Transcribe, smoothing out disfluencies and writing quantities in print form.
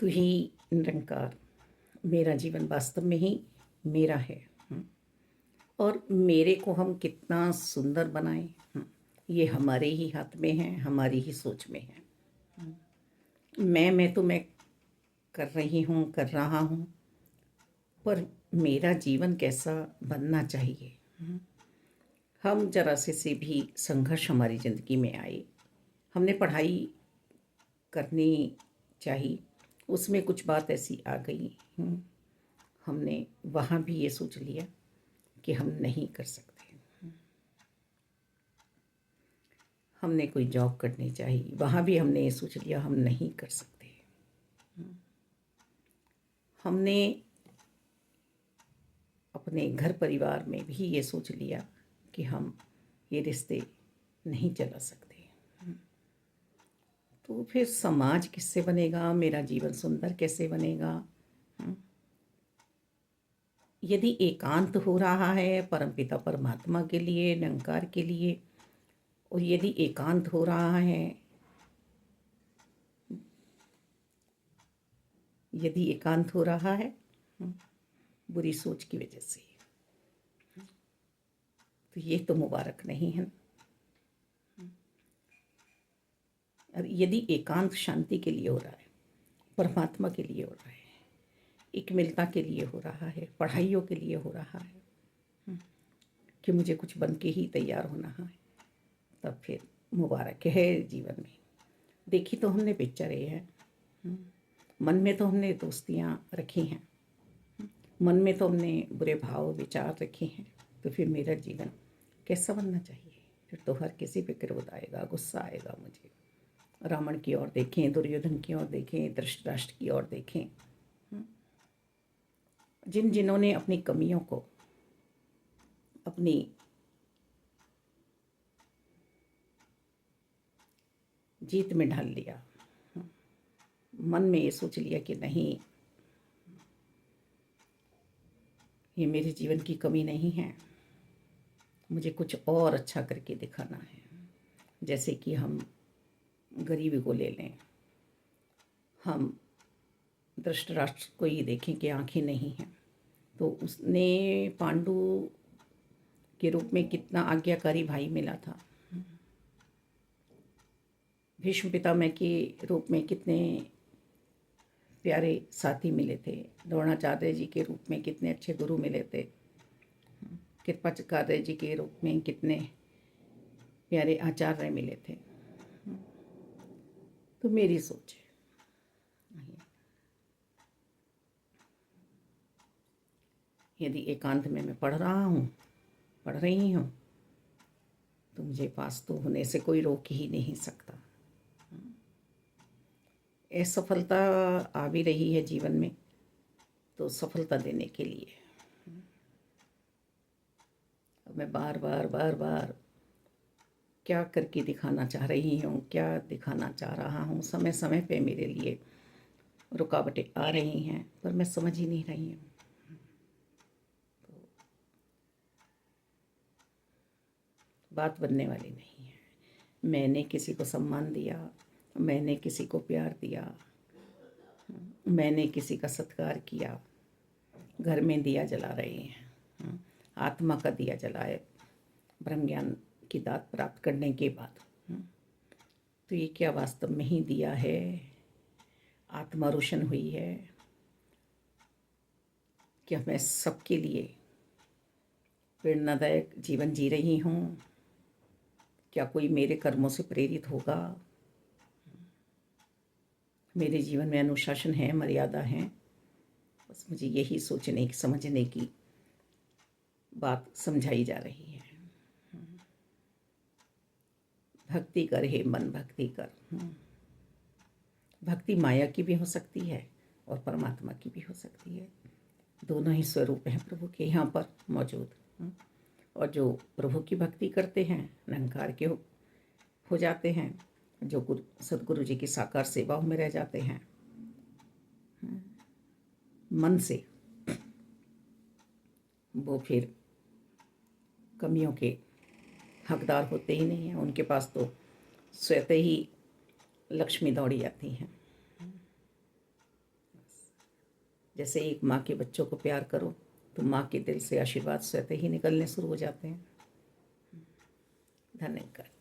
तू ही निरंकार, मेरा जीवन वास्तव में ही मेरा है। और मेरे को हम कितना सुंदर बनाएं, ये हमारे ही हाथ में है, हमारी ही सोच में है। मैं तो मैं कर रही हूँ, कर रहा हूँ, पर मेरा जीवन कैसा बनना चाहिए। हम जरा से भी संघर्ष हमारी ज़िंदगी में आए, हमने पढ़ाई करनी चाहिए, उसमें कुछ बात ऐसी आ गई, हमने वहाँ भी ये सोच लिया कि हम नहीं कर सकते। हमने कोई जॉब करनी चाहिए, वहाँ भी हमने ये सोच लिया हम नहीं कर सकते। हमने अपने घर परिवार में भी ये सोच लिया कि हम ये रिश्ते नहीं चला सकते। तो फिर समाज किससे बनेगा, मेरा जीवन सुंदर कैसे बनेगा। यदि एकांत हो रहा है परमपिता परमात्मा के लिए, निरंकार के लिए, और यदि एकांत हो रहा है, यदि एकांत हो रहा है बुरी सोच की वजह से, तो ये तो मुबारक नहीं है। और यदि एकांत शांति के लिए हो रहा है, परमात्मा के लिए हो रहा है, एक मिलता के लिए हो रहा है, पढ़ाइयों के लिए हो रहा है कि मुझे कुछ बन के ही तैयार होना है, तब फिर मुबारक है जीवन में। देखी तो हमने पिक्चरें हैं, मन में तो हमने दोस्तियाँ रखी हैं, मन में तो हमने बुरे भाव विचार रखे हैं, तो फिर मेरा जीवन कैसा बनना चाहिए। फिर तो हर किसी पे क्रोध आएगा, गुस्सा आएगा। मुझे रावण की ओर देखें, दुर्योधन की ओर देखें, धृतराष्ट्र की ओर देखें, जिन्होंने अपनी कमियों को अपनी जीत में ढाल लिया, मन में ये सोच लिया कि नहीं, ये मेरे जीवन की कमी नहीं है, मुझे कुछ और अच्छा करके दिखाना है। जैसे कि हम गरीबी को ले लें, हम धृतराष्ट्र को ही देखें कि आंखें नहीं हैं, तो उसने पांडु के रूप में कितना आज्ञाकारी भाई मिला था, भीष्म पितामह के रूप में कितने प्यारे साथी मिले थे, द्रोणाचार्य जी के रूप में कितने अच्छे गुरु मिले थे, कृपाचार्य जी के रूप में कितने प्यारे आचार्य मिले थे। तो मेरी सोच है, यदि एकांत में मैं पढ़ रहा हूँ, पढ़ रही हूँ, तो मुझे पास तो होने से कोई रोक ही नहीं सकता। असफलता आ भी रही है जीवन में, तो सफलता देने के लिए मैं बार बार बार बार क्या करके दिखाना चाह रही हूँ, क्या दिखाना चाह रहा हूँ। समय समय पे मेरे लिए रुकावटें आ रही हैं, पर मैं समझ ही नहीं रही हूँ। तो बात बनने वाली नहीं है। मैंने किसी को सम्मान दिया, मैंने किसी को प्यार दिया, मैंने किसी का सत्कार किया, घर में दिया जला रहे हैं, आत्मा का दिया जलाए ब्रह्म ज्ञान की दात प्राप्त करने के बाद, तो ये क्या वास्तव में ही दिया है, आत्मा रोशन हुई है, क्या मैं सबके लिए प्रेरणादायक जीवन जी रही हूँ, क्या कोई मेरे कर्मों से प्रेरित होगा, मेरे जीवन में अनुशासन है, मर्यादा है। बस मुझे यही सोचने की, समझने की बात समझाई जा रही है। भक्ति कर हे मन, भक्ति कर। भक्ति माया की भी हो सकती है और परमात्मा की भी हो सकती है। दोनों ही स्वरूप हैं प्रभु के यहाँ पर मौजूद। और जो प्रभु की भक्ति करते हैं निरंकार के हो जाते हैं, जो सदगुरु जी की साकार सेवाओं में रह जाते हैं, मन से, वो फिर कमियों के हकदार होते ही नहीं हैं। उनके पास तो स्वतः ही लक्ष्मी दौड़ी जाती हैं। जैसे एक माँ के बच्चों को प्यार करो तो माँ के दिल से आशीर्वाद स्वतः ही निकलने शुरू हो जाते हैं। धन्यवाद।